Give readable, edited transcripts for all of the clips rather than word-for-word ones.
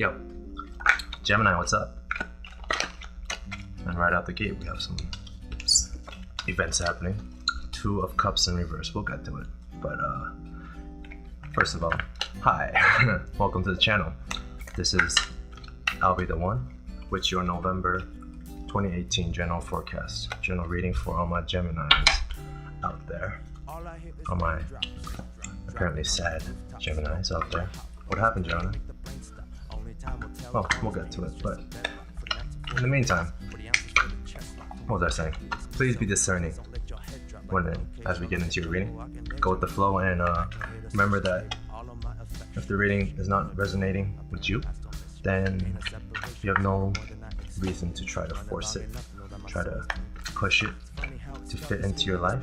Yo, Gemini, what's up? And right out the gate, we have some events happening. Two of Cups in reverse. We'll get to it. But first of all, hi, welcome to the channel. This is Albie the One with your November 2018 general forecast, general reading for all my Geminis out there. All my apparently sad Geminis out there. What happened, Gemini? Well, we'll get to it, but in the meantime, what was I saying? Please be discerning as we get into your reading. Go with the flow, and remember that if the reading is not resonating with you, then you have no reason to try to force it, try to push it to fit into your life.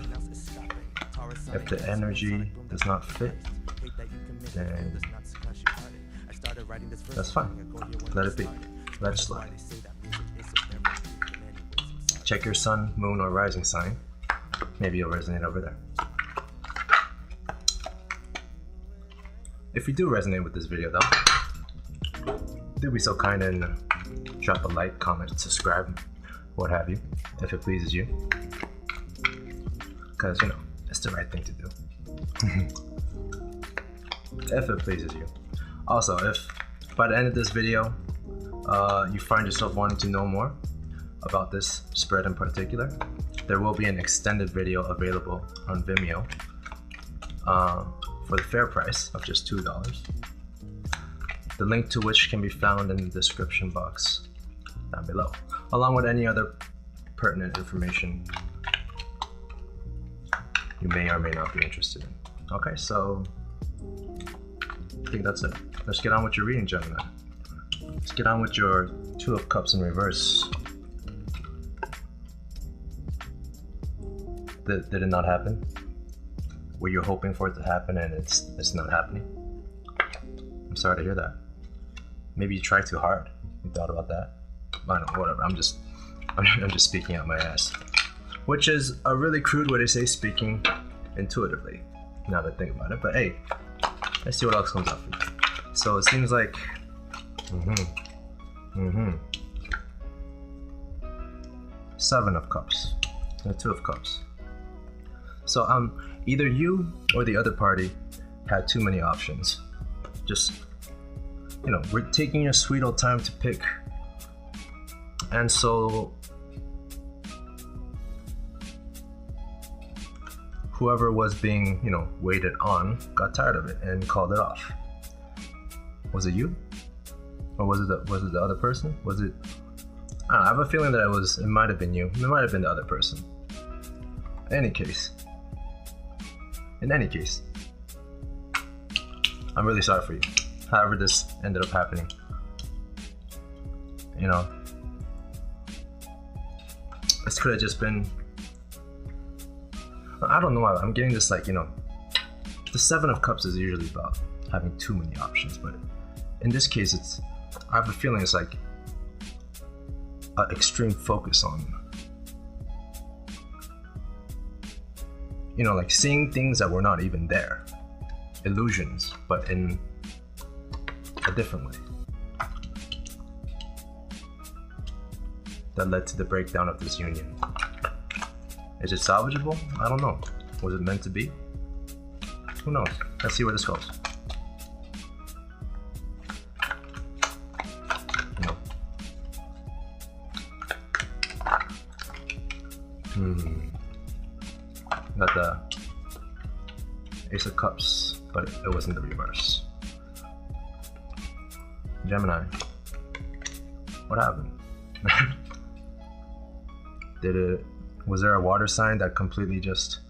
If the energy does not fit, then that's fine. Let it be. Let it slide. Check your sun, moon, or rising sign. Maybe you'll resonate over there. If you do resonate with this video though, do be so kind and drop a like, comment, subscribe, what have you, if it pleases you. Because, you know, it's the right thing to do. If it pleases you. Also, if by the end of this video, you find yourself wanting to know more about this spread in particular, there will be an extended video available on Vimeo for the fair price of just $2. The link to which can be found in the description box down below, along with any other pertinent information you may or may not be interested in. Okay, so I think that's it. Let's get on with your reading, Gemini. Let's get on with your Two of Cups in reverse. Did it not happen? Were you hoping for it to happen and it's not happening? I'm sorry to hear that. Maybe you tried too hard. You thought about that? I don't know, whatever. I'm just speaking out my ass. Which is a really crude way to say speaking intuitively, now that I think about it. But hey, let's see what else comes up. So it seems like Seven of Cups and Two of Cups. So either you or the other party had too many options. Just, you know, we're taking your sweet old time to pick, and so whoever was being, you know, waited on got tired of it and called it off. Was it you? Or was it the other person? Was it? I don't know, I have a feeling that it might have been you. It might have been the other person. In any case, I'm really sorry for you. However this ended up happening. You know, this could have just been, I don't know why, I'm getting this, like, you know, the Seven of Cups is usually about having too many options, but in this case I have a feeling it's like an extreme focus on, you know, like seeing things that were not even there. Illusions, but in a different way. That led to the breakdown of this union. Is it salvageable? I don't know. Was it meant to be? Who knows? Let's see where this goes. Got the Ace of Cups, but it wasn't the reverse. Gemini, what happened? Was there a water sign that completely just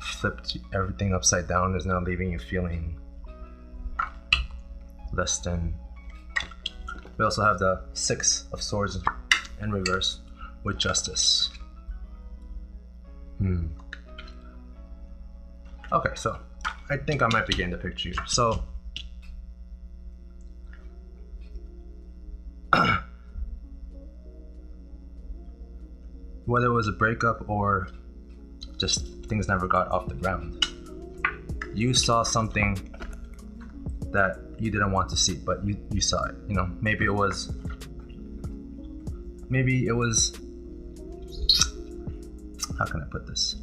flipped everything upside down, is now leaving you feeling less than? We also have the Six of Swords in reverse with Justice. Okay, so I think I might be getting the picture. So whether it was a breakup or just things never got off the ground, you saw something that you didn't want to see, but you saw it. You know, maybe it was. How can I put this?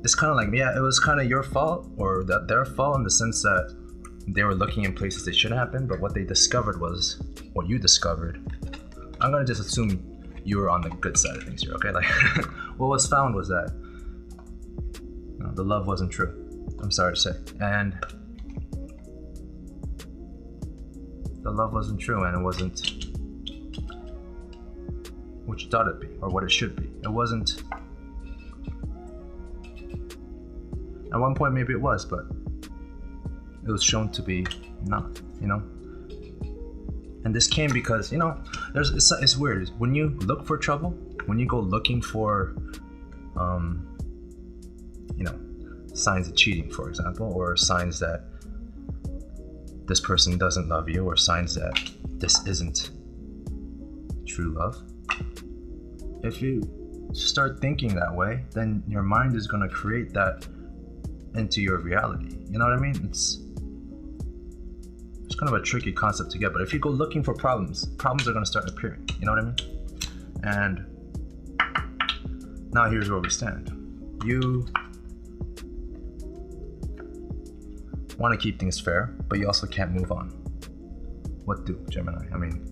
It's kind of like, yeah, it was kind of your fault or their fault in the sense that they were looking in places they shouldn't have been, but what they discovered was what you discovered. I'm gonna just assume you were on the good side of things here, okay? Like, what was found was that the love wasn't true. I'm sorry to say, and the love wasn't true, and it wasn't what you thought it'd be or what it should be. It wasn't. At one point, maybe it was, but it was shown to be not. You know. And this came because, you know, it's weird. When you look for trouble, when you go looking for, you know, signs of cheating, for example, or signs that this person doesn't love you, or signs that this isn't true love. If you start thinking that way, then your mind is going to create that into your reality. You know what I mean? It's kind of a tricky concept to get, but if you go looking for problems are going to start appearing. You know what I mean? And now here's where we stand. You want to keep things fair, but you also can't move on. What do, Gemini? I mean,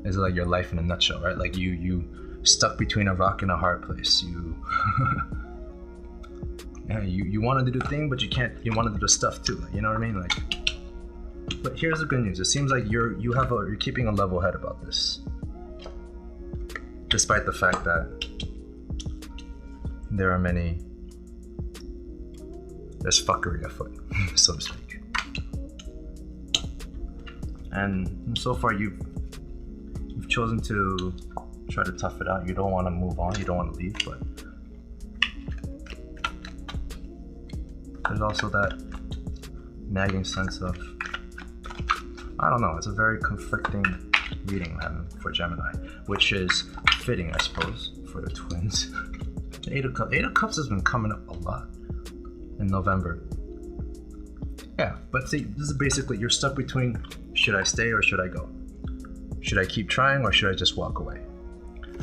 it's like your life in a nutshell, right? Like you stuck between a rock and a hard place. Yeah, you want to do the thing, but you can't. You want to do the stuff too. You know what I mean? Like, but here's the good news. It seems like you're keeping a level head about this, despite the fact that there's fuckery afoot, so to speak. And so far you've chosen to try to tough it out. You don't want to move on. You don't want to leave, but there's also that nagging sense of, I don't know, it's a very conflicting reading I'm having for Gemini, which is fitting, I suppose, for the twins. The Eight of Cups has been coming up a lot in November. Yeah, but see, this is basically, you're stuck between, should I stay or should I go? Should I keep trying or should I just walk away?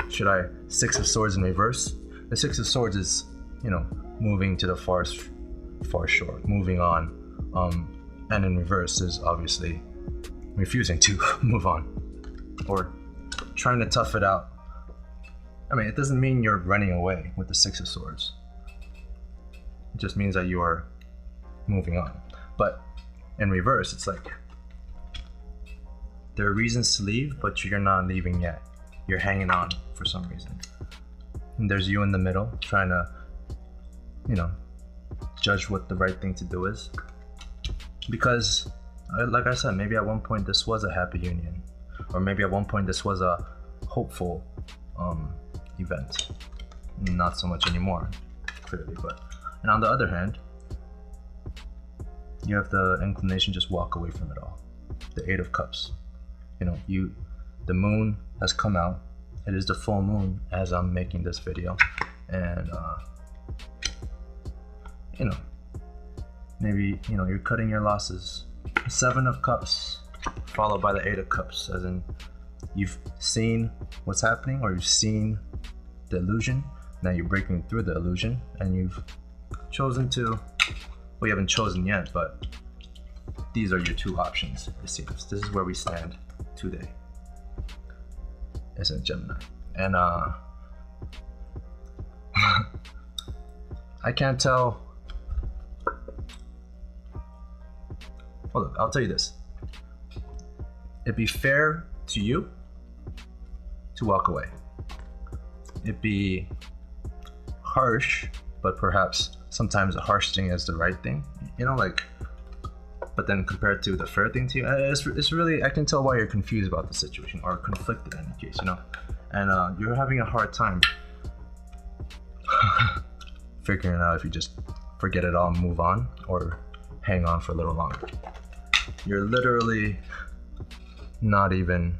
Should I, Six of Swords in reverse? The Six of Swords is, you know, moving to the far shore, moving on. And in reverse is obviously refusing to move on or trying to tough it out. I mean, it doesn't mean you're running away with the Six of Swords. It just means that you are moving on. But in reverse, it's like there are reasons to leave, but you're not leaving yet. You're hanging on for some reason. And there's you in the middle trying to, you know, judge what the right thing to do is. Because, like I said, maybe at one point this was a happy union. Or maybe at one point this was a hopeful event. Not so much anymore, clearly. And on the other hand, you have the inclination to just walk away from it all. The Eight of Cups. You know, the moon has come out. It is the full moon as I'm making this video. And, you know, maybe, you know, you're cutting your losses. Seven of Cups followed by the Eight of Cups, as in you've seen what's happening or you've seen the illusion. Now you're breaking through the illusion and you've chosen to, well, you haven't chosen yet, but these are your two options, it seems. This is where we stand today, isn't it, Gemini? And I can't tell. Well, look, I'll tell you this. It'd be fair to you to walk away. It'd be harsh, but perhaps sometimes the harsh thing is the right thing. You know, like, but then compared to the fair thing to you, it's really, I can tell why you're confused about the situation or conflicted in the case, you know. And you're having a hard time figuring out if you just forget it all and move on or hang on for a little longer. You're literally not even,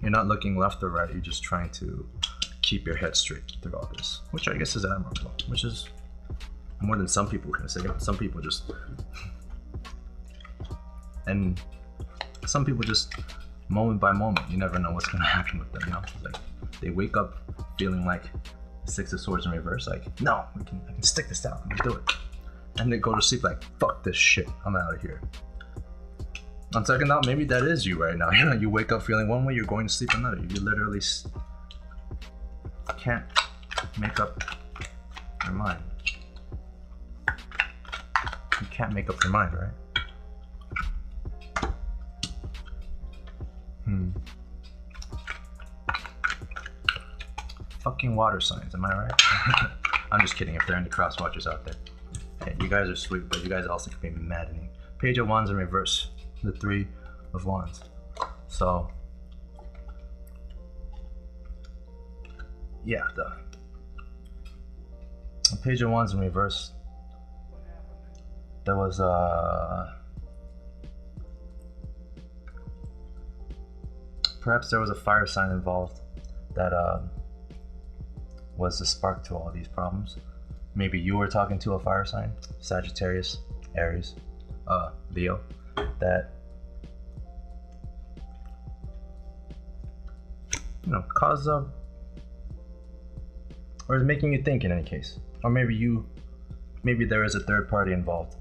you're not looking left or right, you're just trying to keep your head straight through all this, which I guess is admirable, which is more than some people can say. Some people just, and some people just moment by moment, you never know what's gonna happen with them, you know? It's like they wake up feeling like Six of Swords in reverse, like, no, I can stick this out, I can do it. And they go to sleep like, fuck this shit, I'm out of here. On second thought, maybe that is you right now. You know, you wake up feeling one way, you're going to sleep another. You literally can't make up your mind. You can't make up your mind, right? Fucking water signs, am I right? I'm just kidding if there are any cross watchers out there. Hey, you guys are sweet, but you guys also can be maddening. Page of Wands in reverse. The Three of Wands. So, yeah, the Page of Wands in reverse. There was perhaps there was a fire sign involved that was the spark to all these problems. Maybe you were talking to a fire sign, Sagittarius, Aries, Leo, that, you know, caused or is making you think in any case. Or maybe there is a third party involved,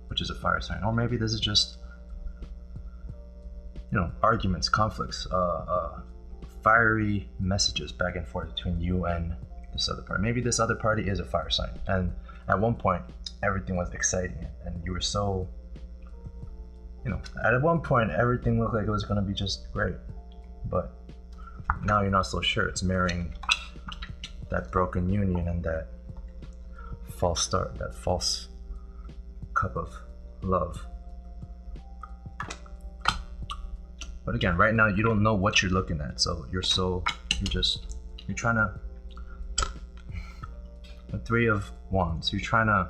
which is a fire sign. Or maybe this is just, you know, arguments, conflicts, fiery messages back and forth between you and this other party. Maybe this other party is a fire sign, and at one point everything was exciting and you were so, you know, at one point everything looked like it was going to be just great, but now you're not so sure. It's mirroring that broken union and that false start, that false cup of love. But again, right now you don't know what you're looking at, so you're trying to, the Three of Wands, you're kind of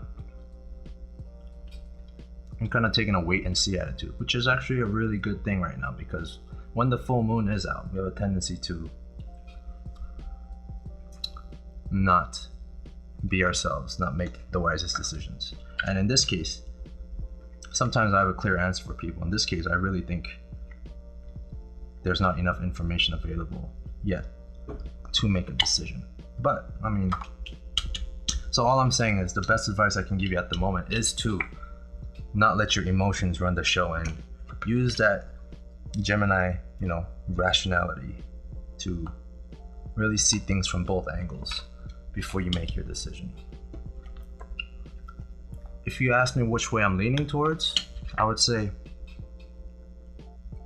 taking a wait and see attitude, which is actually a really good thing right now, because when the full moon is out, we have a tendency to not be ourselves, not make the wisest decisions. And in this case, sometimes I have a clear answer for people. In this case, I really think there's not enough information available yet to make a decision. But I mean, so all I'm saying is the best advice I can give you at the moment is to not let your emotions run the show and use that Gemini, you know, rationality to really see things from both angles before you make your decision. If you ask me which way I'm leaning towards, I would say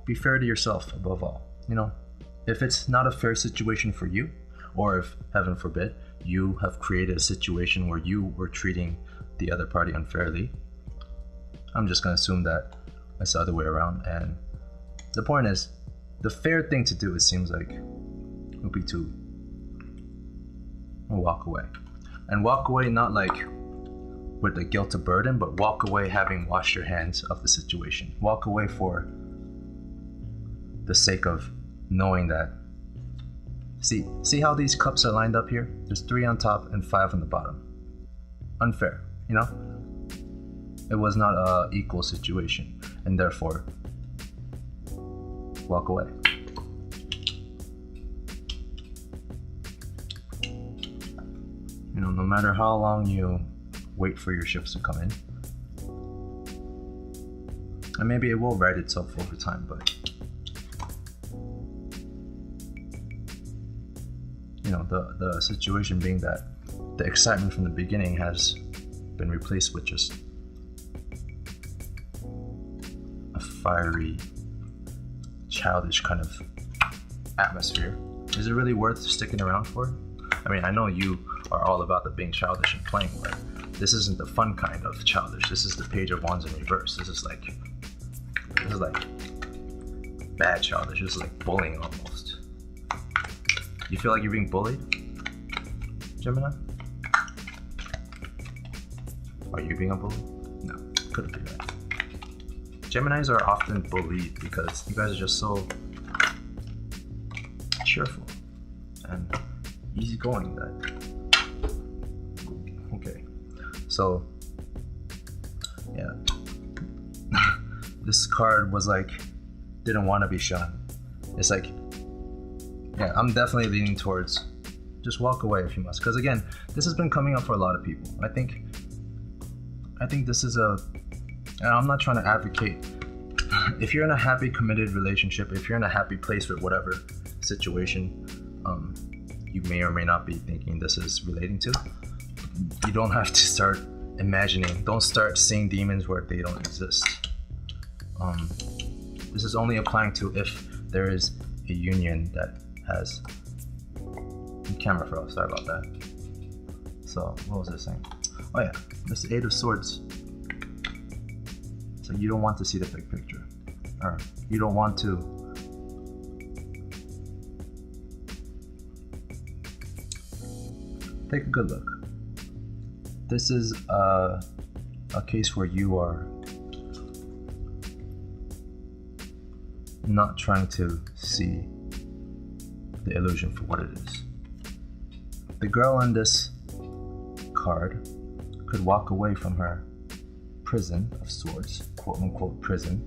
be fair to yourself above all. You know, if it's not a fair situation for you, or if, heaven forbid, you have created a situation where you were treating the other party unfairly, I'm just gonna assume that it's the other way around. And the point is, the fair thing to do, it seems like, would be to walk away. And walk away not like with the guilt or burden, but walk away having washed your hands of the situation. Walk away for the sake of knowing that, see how these cups are lined up here? There's 3 on top and 5 on the bottom. Unfair, you know? It was not a equal situation, and therefore, walk away. You know, no matter how long you wait for your ships to come in, and maybe it will right itself over time, but you know, the situation being that the excitement from the beginning has been replaced with just a fiery, childish kind of atmosphere. Is it really worth sticking around for? I mean, I know you are all about the being childish and playing, but this isn't the fun kind of childish. This is the Page of Wands in reverse. This is like bad childish. This is like bullying almost. You feel like you're being bullied, Gemini? Are you being a bully? No, couldn't be that. Geminis are often bullied because you guys are just so cheerful and easygoing that. Okay, So yeah, this card was like, didn't want to be shown. It's like, yeah, I'm definitely leaning towards just walk away if you must, because again, this has been coming up for a lot of people. I think this is and I'm not trying to advocate, if you're in a happy committed relationship, if you're in a happy place with whatever situation you may or may not be thinking this is relating to, you don't have to start imagining, don't start seeing demons where they don't exist. This is only applying to if there is a union that has camera fell, sorry about that. So what was I saying? Oh yeah, this Eight of Swords. So you don't want to see the big picture, or you don't want to take a good look. This is a case where you are not trying to see the illusion for what it is. The girl in this card could walk away from her prison of swords, quote unquote prison,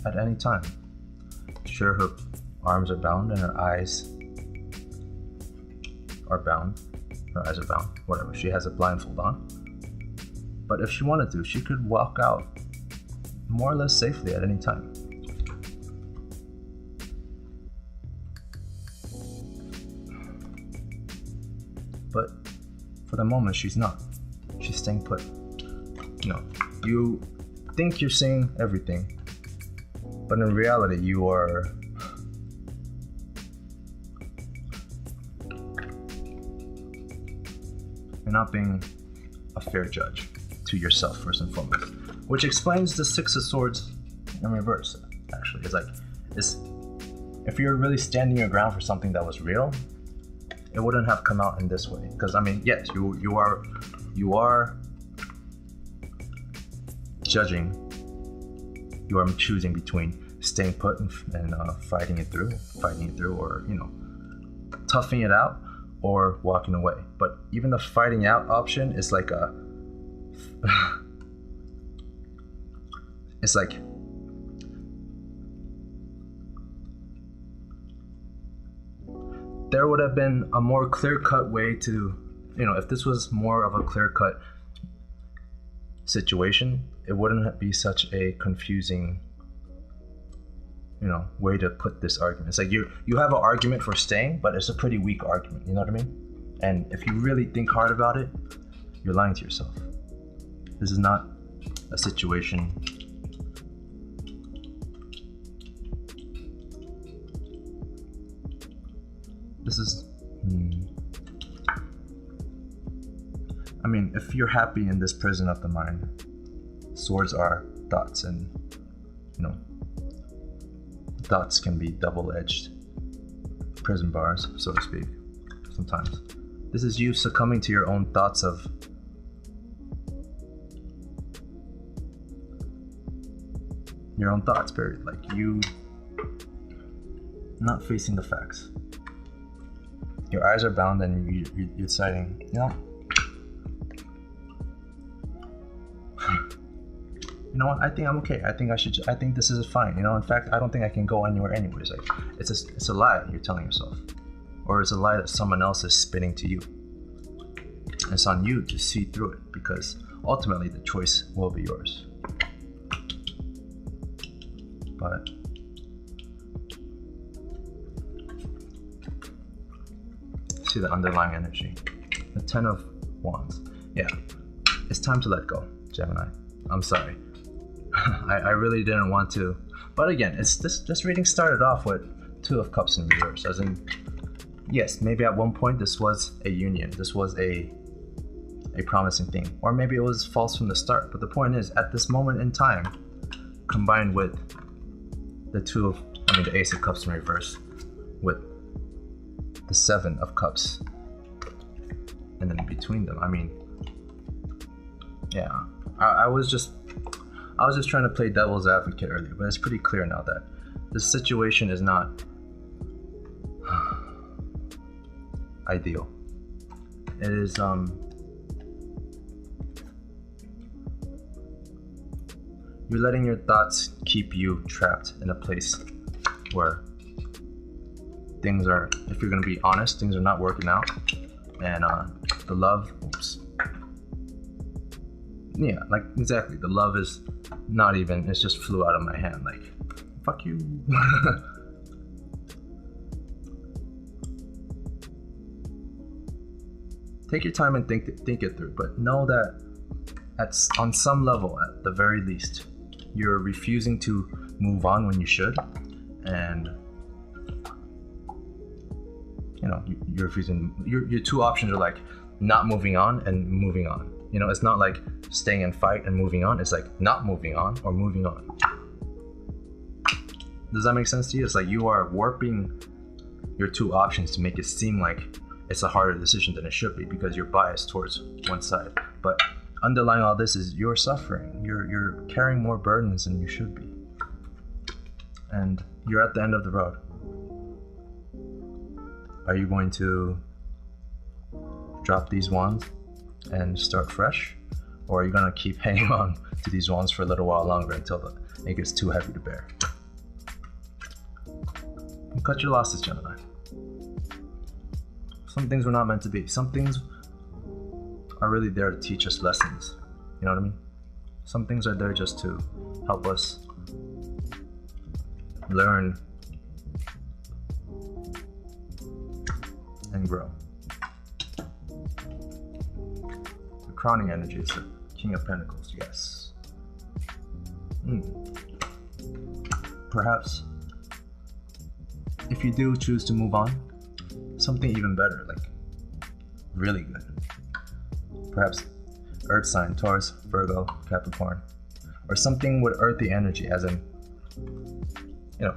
at any time. Sure, her arms are bound and her eyes are bound. Her eyes are bound, whatever. She has a blindfold on. But if she wanted to, she could walk out more or less safely at any time. But for the moment, she's not. She's staying put. You know, you think you're seeing everything, but in reality, you're not being a fair judge to yourself, first and foremost. Which explains the Six of Swords in reverse, actually. It's if you're really standing your ground for something that was real, it wouldn't have come out in this way. Because I mean, yes, you are judging, you are choosing between staying put and fighting it through, or toughing it out, or walking away. But even the fighting out option is like it's like there would have been a more clear-cut way to, if this was more of a clear-cut situation, it wouldn't be such a confusing, way to put this argument. It's like you have an argument for staying, but it's a pretty weak argument, you know what I mean? And if you really think hard about it, you're lying to yourself. This is not a situation I mean, if you're happy in this prison of the mind, swords are thoughts, and thoughts can be double-edged prison bars, so to speak, sometimes. This is you succumbing to your own thoughts of your own thoughts, period. Like you not facing the facts. Your eyes are bound and you're deciding, you know what, I think I'm okay. I think this is fine. In fact, I don't think I can go anywhere anyways. Like, it's a lie you're telling yourself. Or it's a lie that someone else is spitting to you. And it's on you to see through it, because ultimately the choice will be yours. But see the underlying energy. The Ten of Wands. Yeah, it's time to let go, Gemini. I'm sorry. I really didn't want to. But again, it's this reading started off with Two of Cups in reverse. As in, yes, maybe at one point this was a union. This was a promising thing. Or maybe it was false from the start. But the point is, at this moment in time, combined with the Ace of Cups in reverse, with the Seven of Cups, and then between them, I mean, yeah, I was just trying to play devil's advocate earlier, but it's pretty clear now that this situation is not ideal. It is You're letting your thoughts keep you trapped in a place where things are, if you're gonna be honest, things are not working out. And the love, yeah, like exactly, the love is not even, it just flew out of my hand, like, fuck you. Take your time and think it through, but know that on some level, at the very least, you're refusing to move on when you should, and you know, you're refusing. Your two options are like not moving on and moving on. You know, it's not like staying and fight and moving on. It's like not moving on or moving on. Does that make sense to you? It's like you are warping your two options to make it seem like it's a harder decision than it should be because you're biased towards one side. But underlying all this is you're suffering. You're carrying more burdens than you should be. And you're at the end of the road. Are you going to drop these wands and start fresh? Or are you gonna keep hanging on to these wands for a little while longer until it gets too heavy to bear? And cut your losses, Gemini. Some things were not meant to be. Some things are really there to teach us lessons. You know what I mean? Some things are there just to help us learn and grow. The crowning energy is the King of Pentacles, yes. Perhaps if you do choose to move on, something even better, like really good. Perhaps Earth sign, Taurus, Virgo, Capricorn, or something with earthy energy, as in, you know,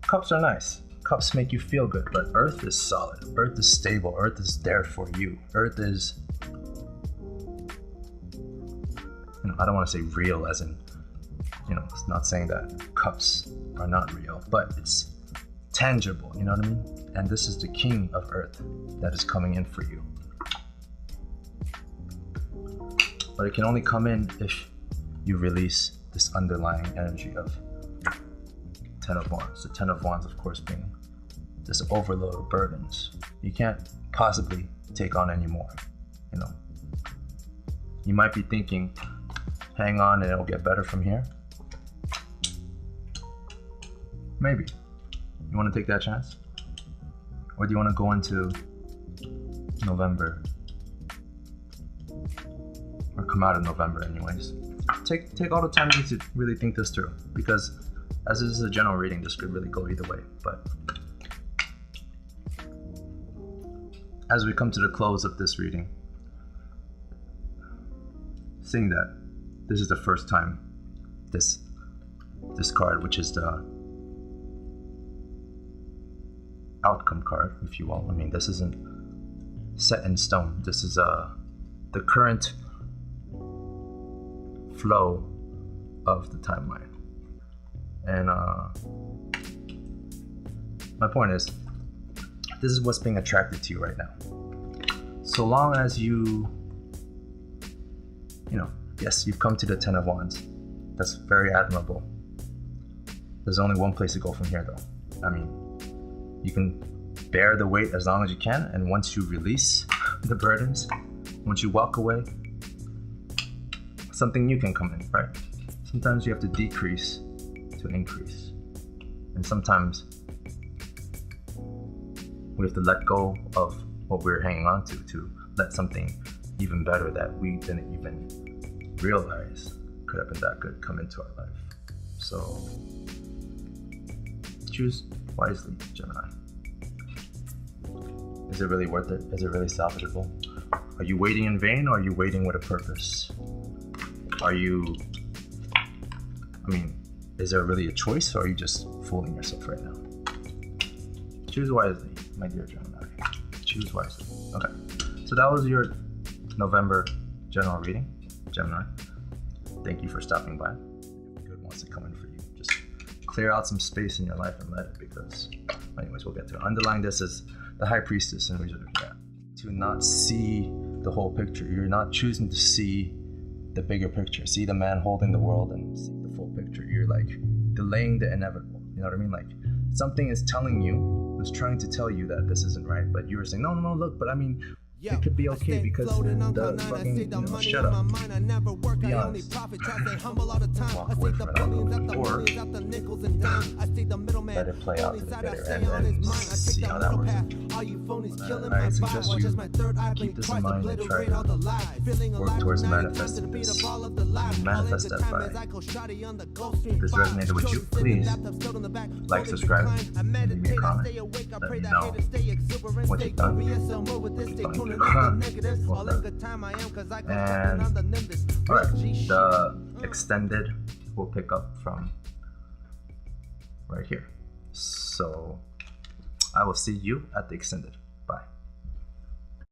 cups are nice. Cups make you feel good, but Earth is solid. Earth is stable. Earth is there for you. Earth is, you know, I don't want to say real as in, you know, it's not saying that cups are not real, but it's tangible, you know what I mean? And this is the King of Earth that is coming in for you. But it can only come in if you release this underlying energy of Ten of Wands. The Ten of Wands, of course, being this overload of burdens. You can't possibly take on anymore, you know. You might be thinking, hang on and it'll get better from here. Maybe. You want to take that chance? Or do you want to go into November? Or come out of November anyways. Take all the time you need to really think this through, because as this is a general reading, this could really go either way. But as we come to the close of this reading, seeing that this is the first time this card, which is the outcome card, if you will. I mean, this isn't set in stone. This is the current flow of the timeline. And my point is, this is what's being attracted to you right now. So long as you know, yes, you've come to the Ten of Wands. That's very admirable. There's only one place to go from here, though. I mean, you can bear the weight as long as you can, and once you release the burdens, once you walk away, something new can come in, right? Sometimes you have to decrease to increase, and sometimes we have to let go of what we're hanging on to let something even better that we didn't even realize could have been that good come into our life. So choose wisely, Gemini. Is it really worth it? Is it really salvageable? Are you waiting in vain, or are you waiting with a purpose? Are you, I mean, is there really a choice, or are you just fooling yourself right now? Choose wisely, my dear Gemini. Choose wisely. Okay, so that was your November general reading, Gemini. Thank you for stopping by. Good wants to come in for you. Just clear out some space in your life and let it, because anyways, we'll get to it. Underlying this is the High Priestess in Reserve. Yeah. To not see the whole picture. You're not choosing to see the bigger picture. See the man holding the world and see the full picture. You're like delaying the inevitable. You know what I mean? Like something is telling you, is trying to tell you that this isn't right, but you're saying, no, look, but I mean, it could be okay because the fucking, shut up. Be honest. Walk away from it, or let it play out to the bitter end and see how that works. I suggest you keep this in mind and try to work towards manifesting this. Manifest that by. If this resonated with you, please like, subscribe, and leave me a comment. Let me know what you've done. And alright, the extended will pick up from right here. So I will see you at the extended.